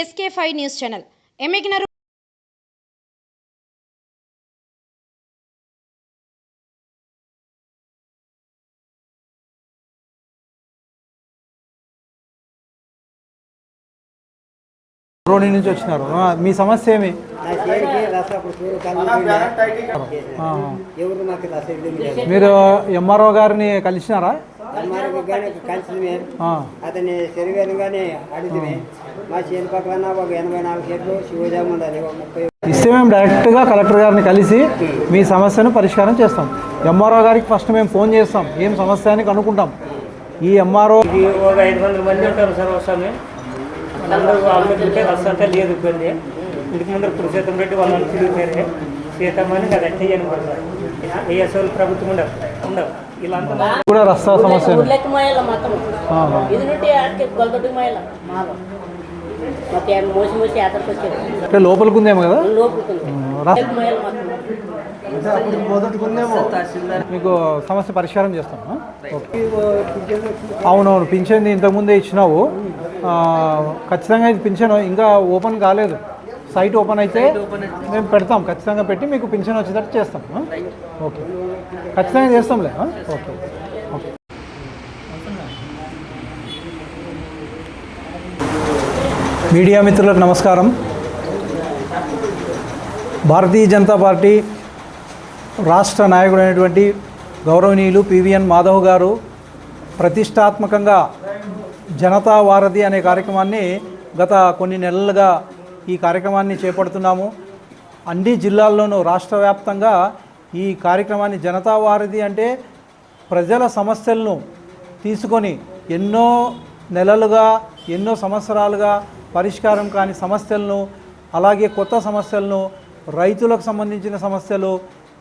SK5 news channel ఎమ్మిగినరు road నుంచి వచ్చినారు. మీ సమస్య ఏమి? మీరు ఎంఆర్ఓ గారిని కలిసినారా? అతని శరీరంగానే అడిగితే మా చేతి పక్కన ఒక 84 చెట్లు శివజాము ఉండాలి. ఇస్తే మేము డైరెక్ట్గా కలెక్టర్ గారిని కలిసి మీ సమస్యను పరిష్కారం చేస్తాం. ఎంఆర్ఓ గారికి ఫస్ట్ మేము ఫోన్ చేస్తాం, ఏం సమస్య అని కనుక్కుంటాం. ఈ ఎంఆర్ఓ ఒక 500 మంది ఉంటారు సార్. వస్తాము అందరూ ఆలోచించే వస్తుంటే లేదు ఇబ్బంది. ఇంటికి ముందర పురుషోత్తం రెడ్డి వాళ్ళని తిరుగుతారే సీతమ్మని అది ఎట్ట చేయను సార్. ఏఎస్ఓలు ప్రభుత్వం ఉండవు ఇలా కూడా రస్తా సమస్య అంటే లోపలికి ఉందేమో కదా. మీకు సమస్య పరిష్కారం చేస్తాం. అవునవును, పింఛన్ ఇంతకుముందే ఇచ్చినావు. ఖచ్చితంగా ఇది పింఛన్ ఇంకా ఓపెన్ కాలేదు. సైట్ ఓపెన్ అయితే మేము పెడతాం, ఖచ్చితంగా పెట్టి మీకు పింఛన్ వచ్చేటట్టు చేస్తాం. ఓకే, ఖచ్చితంగా చేస్తాంలే. Okay okay. మీడియా మిత్రులకు నమస్కారం. భారతీయ జనతా పార్టీ రాష్ట్ర నాయకుడైనటువంటి గౌరవనీయులు పివిఎన్ మాధవ్ గారు ప్రతిష్టాత్మకంగా జనతా వారధి అనే కార్యక్రమాన్ని గత కొన్ని నెలలుగా ఈ కార్యక్రమాన్ని చేపడుతున్నాము. అన్ని జిల్లాల్లోనూ రాష్ట్ర వ్యాప్తంగా ఈ కార్యక్రమాన్ని జనతా వారధి అంటే ప్రజల సమస్యలను తీసుకొని ఎన్నో నెలలుగా ఎన్నో సంవత్సరాలుగా పరిష్కారం కాని సమస్యలను, అలాగే కొత్త సమస్యలను, రైతులకు సంబంధించిన సమస్యలు,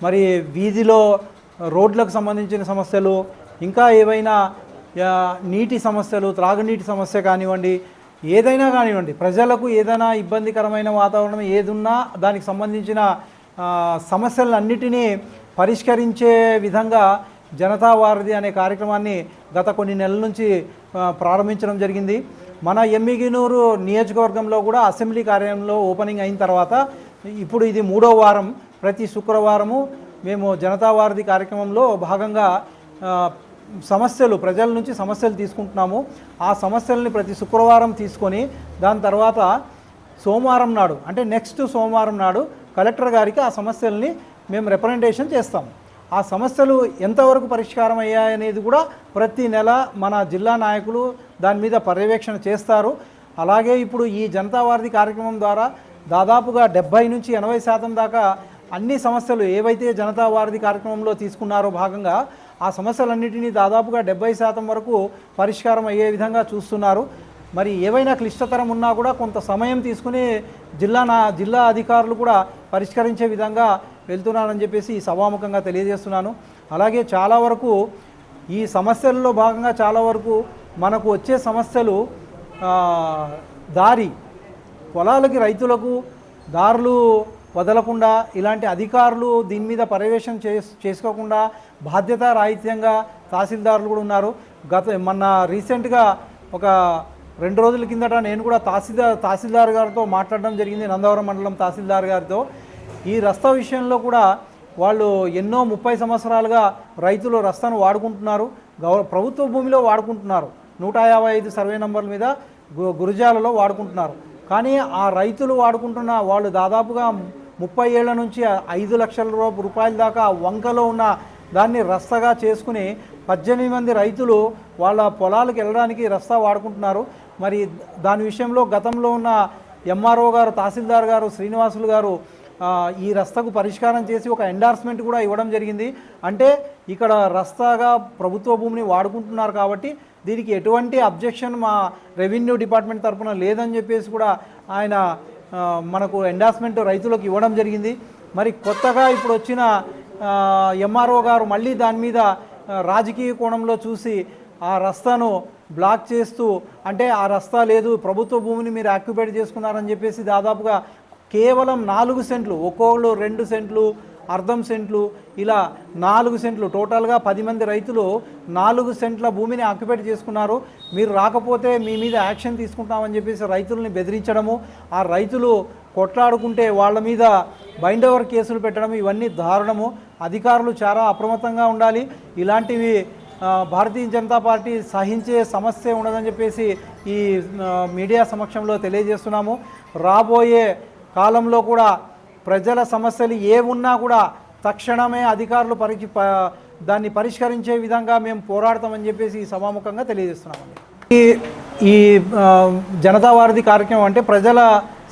మరి వీధిలో రోడ్లకు సంబంధించిన సమస్యలు, ఇంకా ఏవైనా నీటి సమస్యలు, త్రాగునీటి సమస్య కానివ్వండి, ఏదైనా కానివ్వండి, ప్రజలకు ఏదైనా ఇబ్బందికరమైన వాతావరణం ఏదున్నా దానికి సంబంధించిన సమస్యలన్నిటినీ పరిష్కరించే విధంగా జనతా వారధి అనే కార్యక్రమాన్ని గత కొన్ని నెలల నుంచి ప్రారంభించడం జరిగింది. మన ఎమ్మిగినూరు నియోజకవర్గంలో కూడా అసెంబ్లీ కార్యాలయంలో ఓపెనింగ్ అయిన తర్వాత ఇప్పుడు ఇది 3వ వారం. ప్రతి శుక్రవారము మేము జనతా వారధి కార్యక్రమంలో భాగంగా సమస్యలు, ప్రజల నుంచి సమస్యలు తీసుకుంటున్నాము. ఆ సమస్యల్ని ప్రతి శుక్రవారం తీసుకొని దాని తర్వాత సోమవారం నాడు, అంటే నెక్స్ట్ సోమవారం నాడు కలెక్టర్ గారికి ఆ సమస్యల్ని మేము రిప్రజెంటేషన్ చేస్తాము. ఆ సమస్యలు ఎంతవరకు పరిష్కారం అయ్యాయనేది కూడా ప్రతి నెల మన జిల్లా నాయకులు దాని మీద పర్యవేక్షణ చేస్తారు. అలాగే ఇప్పుడు ఈ జనతా వారధి కార్యక్రమం ద్వారా దాదాపుగా 70 నుంచి 80% దాకా అన్ని సమస్యలు ఏవైతే జనతా వారధి కార్యక్రమంలో తీసుకున్నారో భాగంగా ఆ సమస్యలన్నింటినీ దాదాపుగా 70% వరకు పరిష్కారం అయ్యే విధంగా చూస్తున్నారు. మరి ఏవైనా క్లిష్టతరం ఉన్నా కూడా కొంత సమయం తీసుకుని జిల్లా అధికారులు కూడా పరిష్కరించే విధంగా వెళ్తున్నారని చెప్పేసి ఈ సభాముఖంగా తెలియజేస్తున్నాను. అలాగే చాలా వరకు ఈ సమస్యల్లో భాగంగా చాలా వరకు మనకు వచ్చే సమస్యలు దారి, పొలాలకి రైతులకు దారులు వదలకుండా ఇలాంటి అధికారులు దీని మీద పర్యవేక్షణ చేసుకోకుండా బాధ్యతారాహిత్యంగా తహసీల్దారులు కూడా ఉన్నారు. మొన్న రీసెంట్గా ఒక 2 రోజుల కిందట నేను కూడా తహసీల్దార్ గారితో మాట్లాడడం జరిగింది, నందవరం మండలం తహసీల్దార్ గారితో. ఈ రస్తా విషయంలో కూడా వాళ్ళు ఎన్నో 30 సంవత్సరాలుగా రైతులు రస్తాను వాడుకుంటున్నారు, ప్రభుత్వ భూమిలో వాడుకుంటున్నారు, 155 సర్వే నంబర్ల మీద గురజాలలో వాడుకుంటున్నారు. కానీ ఆ రైతులు వాడుకుంటున్న వాళ్ళు దాదాపుగా 30 ఏళ్ల నుంచి 5 లక్షల రూపాయల దాకా వంకలో ఉన్న దాన్ని రస్తాగా చేసుకుని 18 మంది రైతులు వాళ్ళ పొలాలకు వెళ్ళడానికి రస్తా వాడుకుంటున్నారు. మరి దాని విషయంలో గతంలో ఉన్న ఎంఆర్ఓ గారు, తహసీల్దార్ గారు, శ్రీనివాసులు గారు ఈ రస్తాకు పరిష్కారం చేసి ఒక ఎండార్స్మెంట్ కూడా ఇవ్వడం జరిగింది. అంటే ఇక్కడ రస్తాగా ప్రభుత్వ భూమిని వాడుకుంటున్నారు కాబట్టి దీనికి ఎటువంటి అబ్జెక్షన్ మా రెవెన్యూ డిపార్ట్మెంట్ తరఫున లేదని చెప్పేసి కూడా ఆయన మనకు ఎండార్స్మెంట్ రైతులకు ఇవ్వడం జరిగింది. మరి కొత్తగా ఇప్పుడు వచ్చిన ఎంఆర్ఓ గారు మళ్ళీ దాని మీద రాజకీయ కోణంలో చూసి ఆ రస్తాను బ్లాక్ చేస్తూ, అంటే ఆ రస్తా లేదు, ప్రభుత్వ భూమిని మీరు ఆక్యుపైడ్ చేసుకున్నారని చెప్పేసి దాదాపుగా కేవలం 4 సెంట్లు, ఒక్కొక్కరు 2 సెంట్లు అర్ధం సెంట్లు ఇలా 4 సెంట్లు టోటల్గా 10 మంది రైతులు 4 సెంట్ల భూమిని ఆక్యుపై చేసుకున్నారు. మీరు రాకపోతే మీ మీద యాక్షన్ తీసుకుంటామని చెప్పేసి రైతుల్ని బెదిరించడము, ఆ రైతులు కొట్లాడుకుంటే వాళ్ళ మీద బైండ్ ఓవర్ కేసులు పెట్టడం ఇవన్నీ దారుణము. అధికారులు చాలా అప్రమత్తంగా ఉండాలి. ఇలాంటివి భారతీయ జనతా పార్టీ సహించే సమస్య ఉండదని చెప్పేసి ఈ మీడియా సమక్షంలో తెలియజేస్తున్నాము. రాబోయే కాలంలో కూడా ప్రజల సమస్యలు ఏ ఉన్నా కూడా తక్షణమే అధికారులు దాన్ని పరిష్కరించే విధంగా మేము పోరాడతామని చెప్పేసి ఈ సభాముఖంగా తెలియజేస్తున్నామండి. ఈ జనతా వారధి కార్యక్రమం అంటే ప్రజల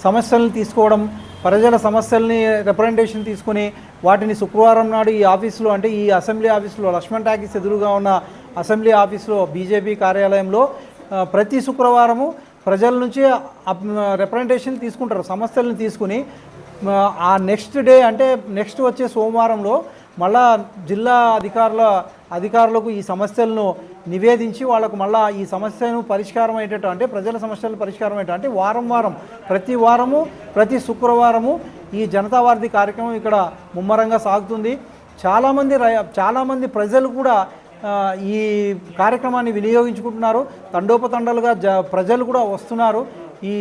సమస్యలను తీసుకోవడం, ప్రజల సమస్యల్ని రిప్రజెంటేషన్ తీసుకుని వాటిని శుక్రవారం నాడు ఈ ఆఫీసులో అంటే ఈ అసెంబ్లీ ఆఫీసులో లక్ష్మణ్ టాకీస్ ఎదురుగా ఉన్న అసెంబ్లీ ఆఫీసులో బీజేపీ కార్యాలయంలో ప్రతి శుక్రవారము ప్రజల నుంచి రిప్రజెంటేషన్ తీసుకుంటారు. సమస్యలను తీసుకుని ఆ నెక్స్ట్ డే అంటే నెక్స్ట్ వచ్చే సోమవారంలో మళ్ళా జిల్లా అధికారులకు ఈ సమస్యలను నివేదించి వాళ్ళకు మళ్ళా ఈ సమస్యను పరిష్కారం అయ్యేటట్టు అంటే ప్రజల సమస్యలు పరిష్కారం అయ్యేటట్టు అంటే ప్రతి వారము ప్రతి శుక్రవారము ఈ జనతా వారధి కార్యక్రమం ఇక్కడ ముమ్మరంగా సాగుతుంది. చాలామంది ప్రజలు కూడా ఈ కార్యక్రమాన్ని వినియోగించుకుంటున్నారు. తండోపతండాలుగా ప్రజలు కూడా వస్తున్నారు. ఈ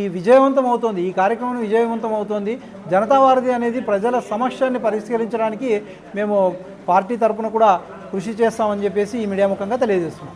కార్యక్రమం విజయవంతం అవుతోంది. జనతా వారధి అనేది ప్రజల సమస్యని పరిష్కరించడానికి మేము పార్టీ తరపున కూడా కృషి చేస్తామని చెప్పేసి ఈ మీడియా ముఖంగా తెలియజేస్తున్నాం.